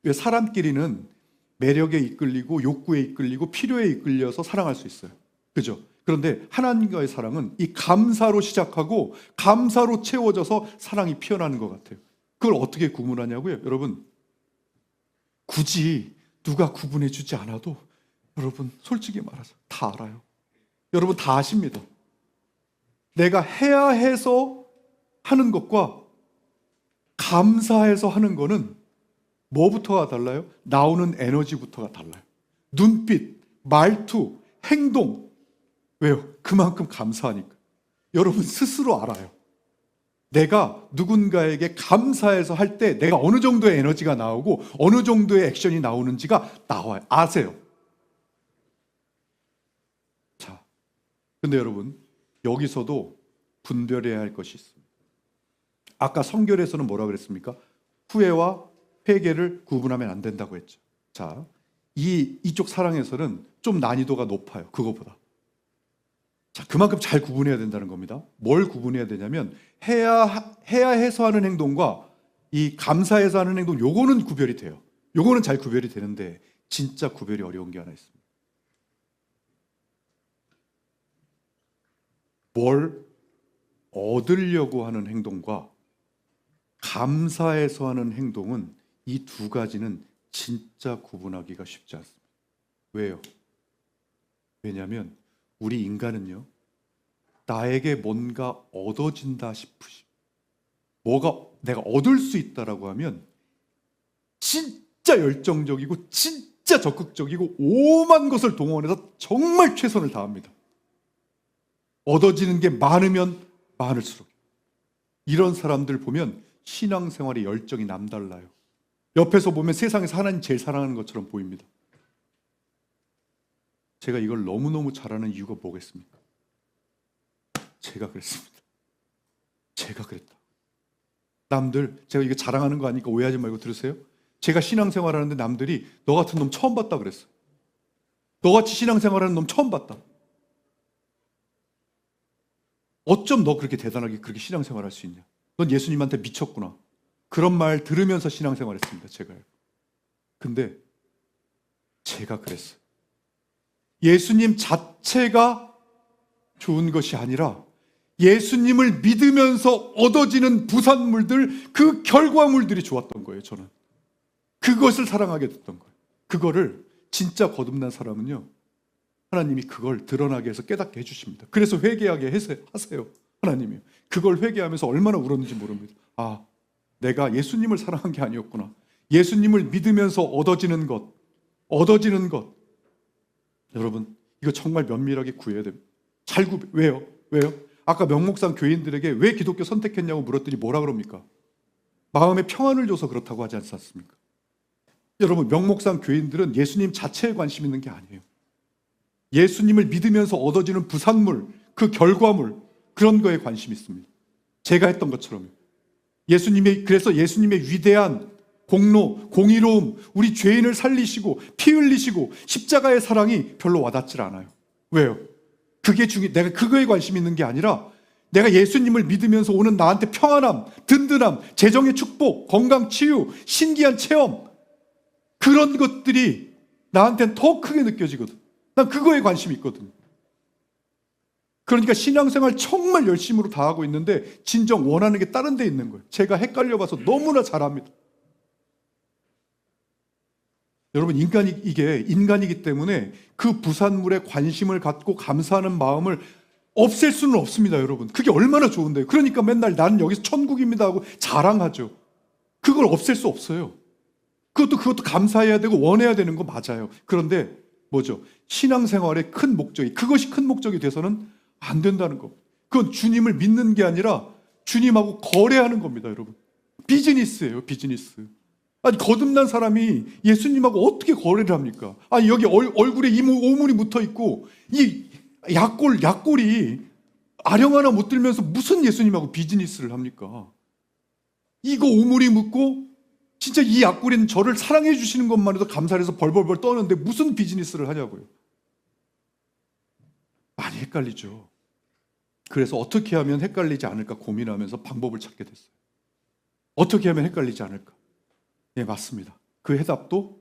왜 사람끼리는 매력에 이끌리고 욕구에 이끌리고 필요에 이끌려서 사랑할 수 있어요. 그죠? 그런데 하나님과의 사랑은 이 감사로 시작하고 감사로 채워져서 사랑이 피어나는 것 같아요. 그걸 어떻게 구분하냐고요? 여러분 굳이 누가 구분해 주지 않아도 여러분 솔직히 말해서 다 알아요. 여러분 다 아십니다. 내가 해야 해서 하는 것과 감사해서 하는 거는 뭐부터가 달라요? 나오는 에너지부터가 달라요. 눈빛, 말투, 행동. 왜요? 그만큼 감사하니까. 여러분 스스로 알아요. 내가 누군가에게 감사해서 할 때 내가 어느 정도의 에너지가 나오고 어느 정도의 액션이 나오는지가 나와요. 아세요. 자, 근데 여러분 여기서도 분별해야 할 것이 있습니다. 아까 성결에서는 뭐라 그랬습니까? 후회와 회개를 구분하면 안 된다고 했죠. 자, 이쪽 사랑에서는 좀 난이도가 높아요. 그거보다. 자, 그만큼 잘 구분해야 된다는 겁니다. 뭘 구분해야 되냐면 해야 해서 하는 행동과 이 감사해서 하는 행동, 요거는 구별이 돼요. 요거는 잘 구별이 되는데 진짜 구별이 어려운 게 하나 있습니다. 뭘 얻으려고 하는 행동과 감사해서 하는 행동은 이 두 가지는 진짜 구분하기가 쉽지 않습니다. 왜요? 왜냐하면 우리 인간은요, 나에게 뭔가 얻어진다 싶으시, 뭐가 내가 얻을 수 있다라고 하면 진짜 열정적이고 진짜 적극적이고 오만 것을 동원해서 정말 최선을 다합니다. 얻어지는 게 많으면 많을수록. 이런 사람들 보면 신앙생활의 열정이 남달라요. 옆에서 보면 세상에서 하나님 제일 사랑하는 것처럼 보입니다. 제가 이걸 너무너무 잘하는 이유가 뭐겠습니까? 제가 그랬습니다. 제가 그랬다. 남들, 제가 이거 자랑하는 거 아니까 오해하지 말고 들으세요. 제가 신앙생활 하는데 남들이 너 같은 놈 처음 봤다 그랬어요. 너같이 신앙생활하는 놈 처음 봤다. 어쩜 너 그렇게 대단하게 그렇게 신앙생활 할 수 있냐. 넌 예수님한테 미쳤구나. 그런 말 들으면서 신앙생활 했습니다. 제가요. 근데 제가 그랬어요. 예수님 자체가 좋은 것이 아니라 예수님을 믿으면서 얻어지는 부산물들, 그 결과물들이 좋았던 거예요. 저는 그것을 사랑하게 됐던 거예요. 그거를 진짜 거듭난 사람은요, 하나님이 그걸 드러나게 해서 깨닫게 해주십니다. 그래서 회개하게 하세요. 하나님이 그걸 회개하면서 얼마나 울었는지 모릅니다. 아, 내가 예수님을 사랑한 게 아니었구나. 예수님을 믿으면서 얻어지는 것. 여러분, 이거 정말 면밀하게 구해야 됩니다. 왜요? 아까 명목상 교인들에게 왜 기독교 선택했냐고 물었더니 뭐라 그럽니까? 마음에 평안을 줘서 그렇다고 하지 않습니까? 여러분, 명목상 교인들은 예수님 자체에 관심 있는 게 아니에요. 예수님을 믿으면서 얻어지는 부산물, 그 결과물, 그런 거에 관심이 있습니다. 제가 했던 것처럼. 그래서 예수님의 위대한 공로, 공의로움, 우리 죄인을 살리시고 피 흘리시고 십자가의 사랑이 별로 와닿질 않아요. 왜요? 내가 그거에 관심 있는 게 아니라 내가 예수님을 믿으면서 오는 나한테 평안함, 든든함, 재정의 축복, 건강 치유, 신기한 체험, 그런 것들이 나한테는 더 크게 느껴지거든. 난 그거에 관심이 있거든. 그러니까 신앙생활 정말 열심으로 다 하고 있는데 진정 원하는 게 다른 데 있는 거예요. 제가 헷갈려봐서 너무나 잘합니다. 여러분, 이게 인간이기 때문에 그 부산물에 관심을 갖고 감사하는 마음을 없앨 수는 없습니다. 여러분, 그게 얼마나 좋은데요. 그러니까 맨날 나는 여기서 천국입니다 하고 자랑하죠. 그걸 없앨 수 없어요. 그것도 감사해야 되고 원해야 되는 거 맞아요. 그런데 뭐죠? 신앙생활의 큰 목적이, 그것이 큰 목적이 돼서는 안 된다는 거. 그건 주님을 믿는 게 아니라 주님하고 거래하는 겁니다. 여러분, 비즈니스예요. 비즈니스. 아니, 거듭난 사람이 예수님하고 어떻게 거래를 합니까? 아니, 여기 얼굴에 오물이 묻어 있고 이 약골이 아령 하나 못 들면서 무슨 예수님하고 비즈니스를 합니까? 이거 오물이 묻고 진짜 이 약골인 저를 사랑해 주시는 것만 해도 감사해서 벌벌벌 떠는데 무슨 비즈니스를 하냐고요. 많이 헷갈리죠. 그래서 어떻게 하면 헷갈리지 않을까 고민하면서 방법을 찾게 됐어요. 어떻게 하면 헷갈리지 않을까? 예, 맞습니다. 그 해답도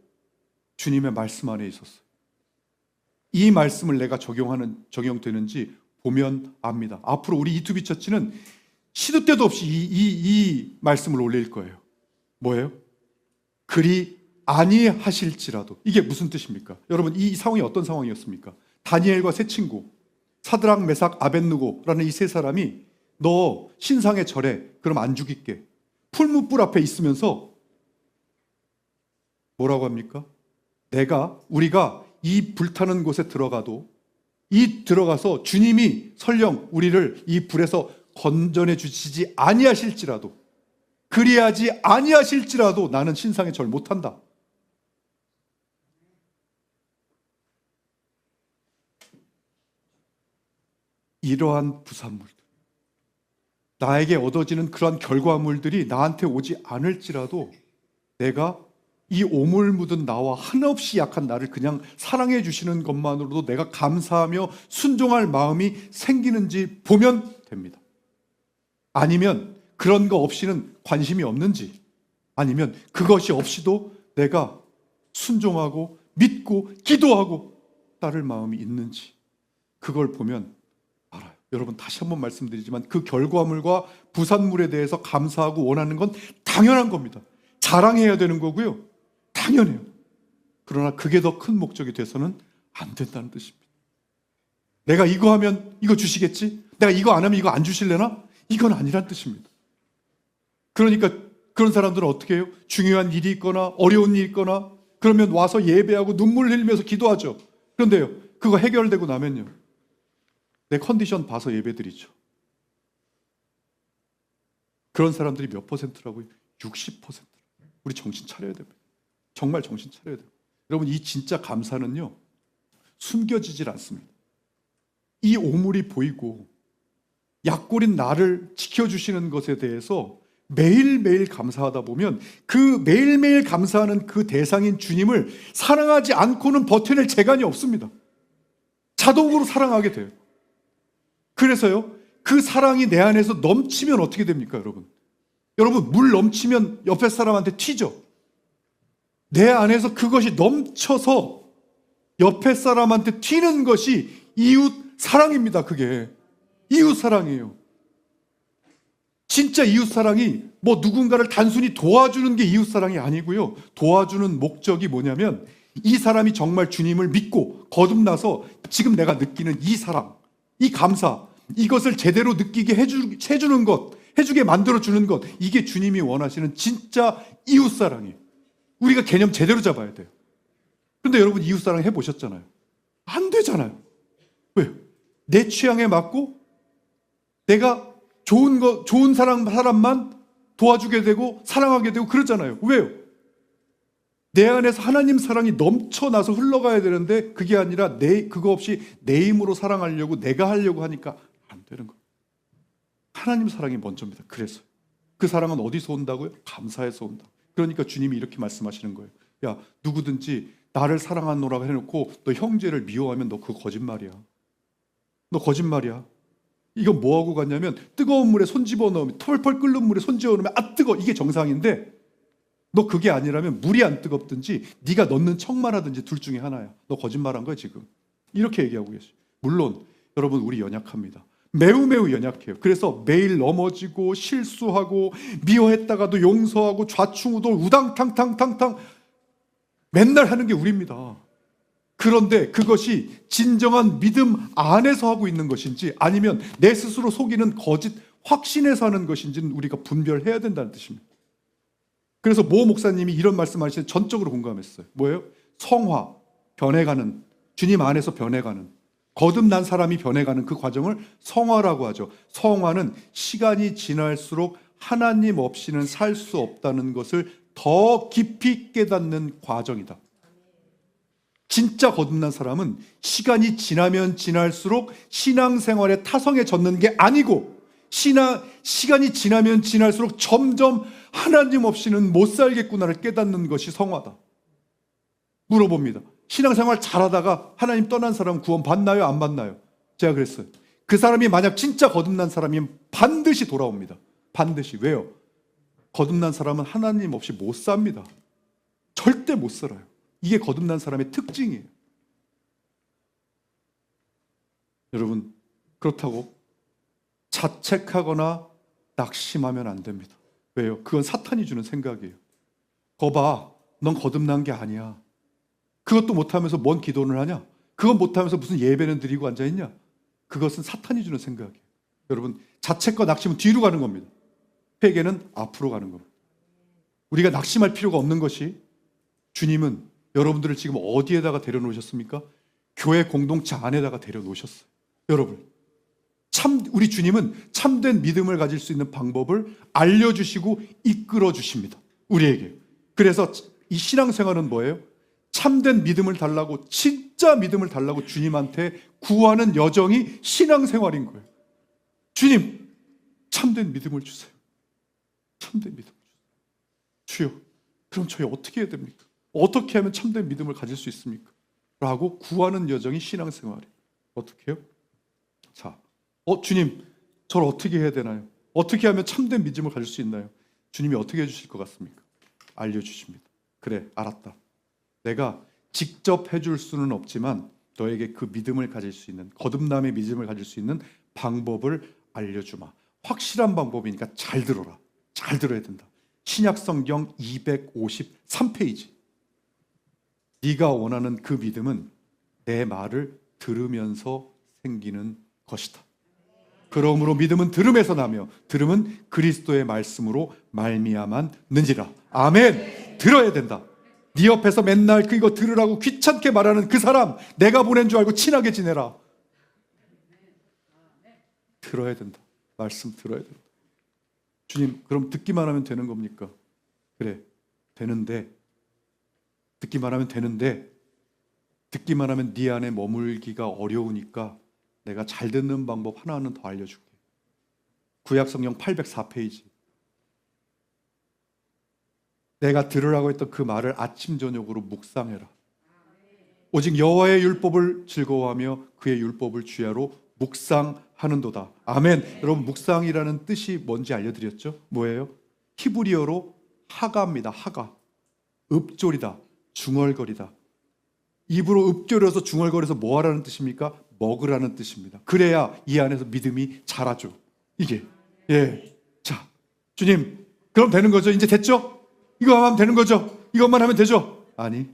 주님의 말씀 안에 있었어요. 이 말씀을 내가 적용되는지 보면 압니다. 앞으로 우리 이투비 처치는 시도 때도 없이 이 말씀을 올릴 거예요. 뭐예요? 그리 아니하실지라도. 이게 무슨 뜻입니까? 여러분, 이 상황이 어떤 상황이었습니까? 다니엘과 세 친구, 사드락, 메삭, 아벳느고라는 이 세 사람이 너 신상에 절해. 그럼 안 죽일게. 풀무불 앞에 있으면서 뭐라고 합니까? 우리가 이 불타는 곳에 들어가서 주님이 설령 우리를 이 불에서 건져내 주시지 아니하실지라도, 그리하지 아니하실지라도 나는 신상에 절 못한다. 이러한 부산물들, 나에게 얻어지는 그러한 결과물들이 나한테 오지 않을지라도 내가 이 오물 묻은 나와 한없이 약한 나를 그냥 사랑해 주시는 것만으로도 내가 감사하며 순종할 마음이 생기는지 보면 됩니다. 아니면 그런 거 없이는 관심이 없는지, 아니면 그것이 없이도 내가 순종하고 믿고 기도하고 따를 마음이 있는지, 그걸 보면 알아요. 여러분, 다시 한번 말씀드리지만 그 결과물과 부산물에 대해서 감사하고 원하는 건 당연한 겁니다. 자랑해야 되는 거고요. 당연해요. 그러나 그게 더 큰 목적이 돼서는 안 된다는 뜻입니다. 내가 이거 하면 이거 주시겠지? 내가 이거 안 하면 이거 안 주실래나? 이건 아니란 뜻입니다. 그러니까 그런 사람들은 어떻게 해요? 중요한 일이 있거나 어려운 일이 있거나 그러면 와서 예배하고 눈물 흘리면서 기도하죠. 그런데요, 그거 해결되고 나면요, 내 컨디션 봐서 예배드리죠. 그런 사람들이 몇 퍼센트라고요? 60%. 우리 정신 차려야 됩니다. 정말 정신 차려야 돼요. 여러분, 이 진짜 감사는요, 숨겨지질 않습니다. 이 오물이 보이고 약골인 나를 지켜주시는 것에 대해서 매일매일 감사하다 보면 그 매일매일 감사하는 그 대상인 주님을 사랑하지 않고는 버텨낼 재간이 없습니다. 자동으로 사랑하게 돼요. 그래서요, 그 사랑이 내 안에서 넘치면 어떻게 됩니까, 여러분? 여러분, 물 넘치면 옆에 사람한테 튀죠? 내 안에서 그것이 넘쳐서 옆에 사람한테 튀는 것이 이웃 사랑입니다. 그게 이웃 사랑이에요. 진짜 이웃 사랑이 뭐 누군가를 단순히 도와주는 게 이웃 사랑이 아니고요. 도와주는 목적이 뭐냐면 이 사람이 정말 주님을 믿고 거듭나서 지금 내가 느끼는 이 사랑, 이 감사, 이것을 제대로 느끼게 해주는 것, 해주게 만들어주는 것, 이게 주님이 원하시는 진짜 이웃 사랑이에요. 우리가 개념 제대로 잡아야 돼요. 그런데 여러분, 이웃 사랑 해보셨잖아요. 안 되잖아요. 왜요? 내 취향에 맞고 내가 좋은 사람만 도와주게 되고 사랑하게 되고 그러잖아요. 왜요? 내 안에서 하나님 사랑이 넘쳐나서 흘러가야 되는데 그게 아니라 그거 없이 내 힘으로 사랑하려고 내가 하려고 하니까 안 되는 거예요. 하나님 사랑이 먼저입니다. 그래서 그 사랑은 어디서 온다고요? 감사해서 온다. 그러니까 주님이 이렇게 말씀하시는 거예요. 야, 누구든지 나를 사랑하노라고 해놓고 너 형제를 미워하면 너 그거 거짓말이야. 너 거짓말이야. 이건 뭐하고 같냐면 뜨거운 물에 손 집어넣으면 펄펄 끓는 물에 손 집어넣으면 아 뜨거, 이게 정상인데 너 그게 아니라면 물이 안 뜨겁든지 네가 넣는 척만 하든지 둘 중에 하나야. 너 거짓말한 거야 지금. 이렇게 얘기하고 계셔. 물론 여러분, 우리 연약합니다. 매우 연약해요. 그래서 매일 넘어지고 실수하고 미워했다가도 용서하고 좌충우돌 우당탕탕탕탕 맨날 하는 게 우리입니다. 그런데 그것이 진정한 믿음 안에서 하고 있는 것인지 아니면 내 스스로 속이는 거짓 확신에서 하는 것인지는 우리가 분별해야 된다는 뜻입니다. 그래서 모 목사님이 이런 말씀하시는데 전적으로 공감했어요. 뭐예요? 성화, 변해가는, 주님 안에서 변해가는, 거듭난 사람이 변해가는 그 과정을 성화라고 하죠. 성화는 시간이 지날수록 하나님 없이는 살 수 없다는 것을 더 깊이 깨닫는 과정이다. 진짜 거듭난 사람은 시간이 지나면 지날수록 신앙생활에 타성에 젖는 게 아니고 시간이 지나면 지날수록 점점 하나님 없이는 못 살겠구나를 깨닫는 것이 성화다. 물어봅니다. 신앙생활 잘하다가 하나님 떠난 사람 구원 받나요? 안 받나요? 제가 그랬어요. 그 사람이 만약 진짜 거듭난 사람이면 반드시 돌아옵니다. 반드시. 왜요? 거듭난 사람은 하나님 없이 못 삽니다. 절대 못 살아요. 이게 거듭난 사람의 특징이에요. 여러분, 그렇다고 자책하거나 낙심하면 안 됩니다. 왜요? 그건 사탄이 주는 생각이에요. 거봐, 넌 거듭난 게 아니야. 그것도 못하면서 뭔 기도를 하냐? 그건 못하면서 무슨 예배는 드리고 앉아있냐? 그것은 사탄이 주는 생각이에요. 여러분, 자책과 낙심은 뒤로 가는 겁니다. 회개는 앞으로 가는 겁니다. 우리가 낙심할 필요가 없는 것이, 주님은 여러분들을 지금 어디에다가 데려놓으셨습니까? 교회 공동체 안에다가 데려놓으셨어요. 여러분, 우리 주님은 참된 믿음을 가질 수 있는 방법을 알려주시고 이끌어 주십니다. 우리에게. 그래서 이 신앙생활은 뭐예요? 참된 믿음을 달라고, 진짜 믿음을 달라고 주님한테 구하는 여정이 신앙생활인 거예요. 주님, 참된 믿음을 주세요. 참된 믿음을 주세요. 주여, 그럼 저희 어떻게 해야 됩니까? 어떻게 하면 참된 믿음을 가질 수 있습니까? 라고 구하는 여정이 신앙생활이에요. 어떻게 해요? 자, 주님, 저를 어떻게 해야 되나요? 어떻게 하면 참된 믿음을 가질 수 있나요? 주님이 어떻게 해주실 것 같습니까? 알려주십니다. 그래, 알았다. 내가 직접 해줄 수는 없지만 너에게 그 믿음을 가질 수 있는, 거듭남의 믿음을 가질 수 있는 방법을 알려주마. 확실한 방법이니까 잘 들어라. 잘 들어야 된다. 신약성경 253페이지. 네가 원하는 그 믿음은 내 말을 들으면서 생기는 것이다. 그러므로 믿음은 들음에서 나며 들음은 그리스도의 말씀으로 말미암았는지라. 아멘. 들어야 된다. 네 옆에서 맨날 그거 들으라고 귀찮게 말하는 그 사람, 내가 보낸 줄 알고 친하게 지내라. 들어야 된다. 말씀 들어야 된다. 주님, 그럼 듣기만 하면 되는 겁니까? 그래, 되는데, 듣기만 하면 되는데, 듣기만 하면 네 안에 머물기가 어려우니까 내가 잘 듣는 방법 하나는 더 알려줄게. 구약성경 804페이지. 내가 들으라고 했던 그 말을 아침 저녁으로 묵상해라. 오직 여호와의 율법을 즐거워하며 그의 율법을 주야로 묵상하는도다. 아멘. 여러분, 묵상이라는 뜻이 뭔지 알려드렸죠? 뭐예요? 히브리어로 하가입니다. 하가. 읊조리다, 중얼거리다. 입으로 읊조려서 중얼거려서 뭐 하라는 뜻입니까? 먹으라는 뜻입니다. 그래야 이 안에서 믿음이 자라죠. 이게. 예. 자, 주님, 그럼 되는 거죠? 이제 됐죠? 이거 하면 되는 거죠? 이것만 하면 되죠? 아니,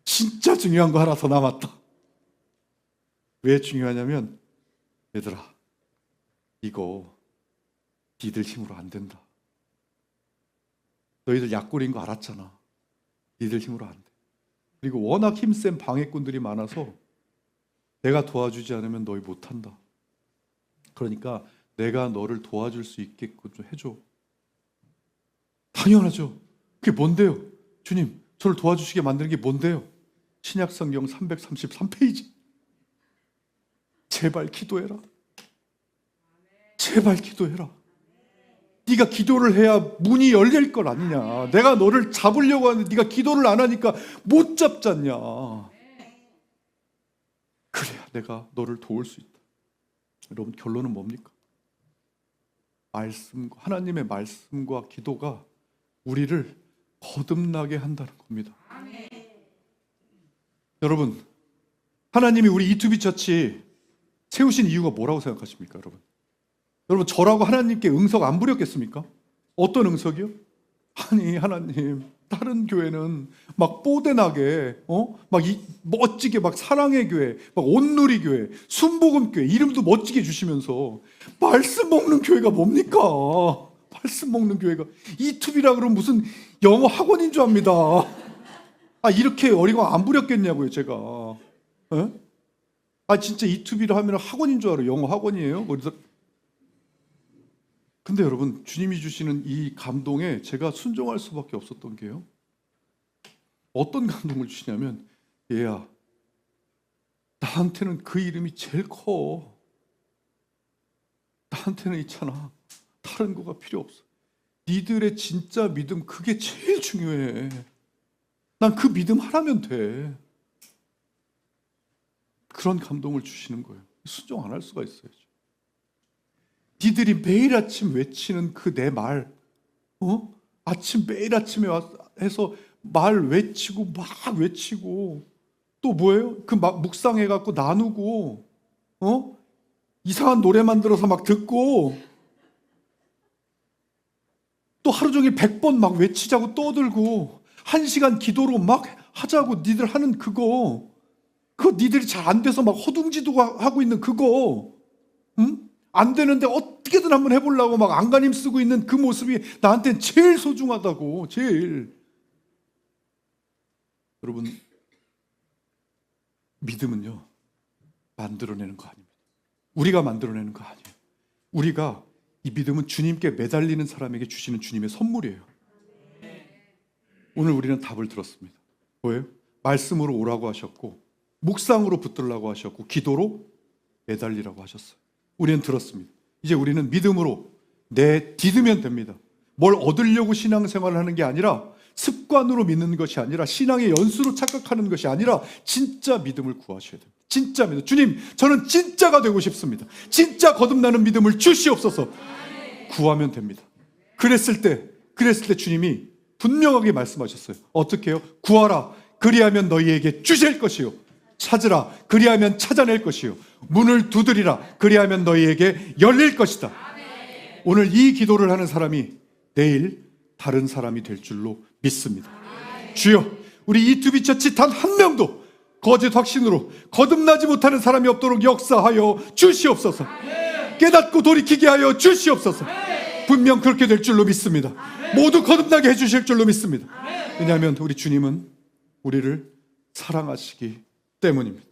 진짜 중요한 거 하나 더 남았다. 왜 중요하냐면, 얘들아, 이거 니들 힘으로 안 된다. 너희들 약골인 거 알았잖아. 니들 힘으로 안 돼. 그리고 워낙 힘센 방해꾼들이 많아서 내가 도와주지 않으면 너희 못한다. 그러니까 내가 너를 도와줄 수 있게끔 좀 해줘. 당연하죠. 그게 뭔데요? 주님, 저를 도와주시게 만드는 게 뭔데요? 신약성경 333페이지. 제발 기도해라. 제발 기도해라. 네가 기도를 해야 문이 열릴 걸 아니냐. 내가 너를 잡으려고 하는데 네가 기도를 안 하니까 못 잡잖냐. 그래야 내가 너를 도울 수 있다. 여러분, 결론은 뭡니까? 하나님의 말씀과 기도가 우리를 거듭나게 한다는 겁니다. 여러분, 하나님이 우리 이투비 처치 세우신 이유가 뭐라고 생각하십니까, 여러분? 여러분, 저라고 하나님께 응석 안 부렸겠습니까? 어떤 응석이요? 아니, 하나님, 다른 교회는 막 뽀대나게, 멋지게 막 사랑의 교회, 막 온누리 교회, 순복음 교회 이름도 멋지게 주시면서 말씀 먹는 교회가 뭡니까? 말씀 먹는 교회가 이투비라 그러면 무슨 영어 학원인 줄 압니다. 이렇게 어리광 안 부렸겠냐고요, 제가. 진짜 이투비라 하면 학원인 줄 알아요. 영어 학원이에요. 그래서 근데 여러분, 주님이 주시는 이 감동에 제가 순종할 수밖에 없었던 게요. 어떤 감동을 주시냐면, 얘야, 나한테는 그 이름이 제일 커. 나한테는 있잖아, 다른 거가 필요 없어. 니들의 진짜 믿음, 그게 제일 중요해. 난 그 믿음 하라면 돼. 그런 감동을 주시는 거예요. 순종 안 할 수가 있어야죠. 니들이 매일 아침 외치는 그 내 말, 매일 아침에 해서 말 외치고 막 외치고, 또 뭐예요? 그 막 묵상해갖고 나누고, 이상한 노래 만들어서 막 듣고, 또 하루 종일 100번 막 외치자고 떠들고, 1시간 기도로 막 하자고 니들 하는 그거 니들이 잘 안 돼서 막 허둥지둥 하고 있는 그거, 안 되는데 어떻게든 한번 해보려고 막 안간힘 쓰고 있는 그 모습이 나한테는 제일 소중하다고. 제일. 여러분, 믿음은요, 만들어내는 거 아닙니다. 우리가 만들어내는 거 아니에요. 우리가, 이 믿음은 주님께 매달리는 사람에게 주시는 주님의 선물이에요. 오늘 우리는 답을 들었습니다. 뭐예요? 말씀으로 오라고 하셨고, 묵상으로 붙들라고 하셨고, 기도로 매달리라고 하셨어요. 우리는 들었습니다. 이제 우리는 믿음으로 디디면 됩니다. 뭘 얻으려고 신앙생활을 하는 게 아니라, 습관으로 믿는 것이 아니라, 신앙의 연수로 착각하는 것이 아니라 진짜 믿음을 구하셔야 됩니다. 진짜 믿음. 주님, 저는 진짜가 되고 싶습니다. 진짜 거듭나는 믿음을 주시옵소서. 구하면 됩니다. 그랬을 때 주님이 분명하게 말씀하셨어요. 어떻게 해요? 구하라, 그리하면 너희에게 주실 것이요, 찾으라, 그리하면 찾아낼 것이요, 문을 두드리라, 그리하면 너희에게 열릴 것이다. 오늘 이 기도를 하는 사람이 내일 다른 사람이 될 줄로 믿습니다. 주여, 우리 이투비 처치 단 한 명도 거짓 확신으로 거듭나지 못하는 사람이 없도록 역사하여 주시옵소서. 깨닫고 돌이키게 하여 주시옵소서. 분명 그렇게 될 줄로 믿습니다. 모두 거듭나게 해주실 줄로 믿습니다. 왜냐하면 우리 주님은 우리를 사랑하시기 때문입니다.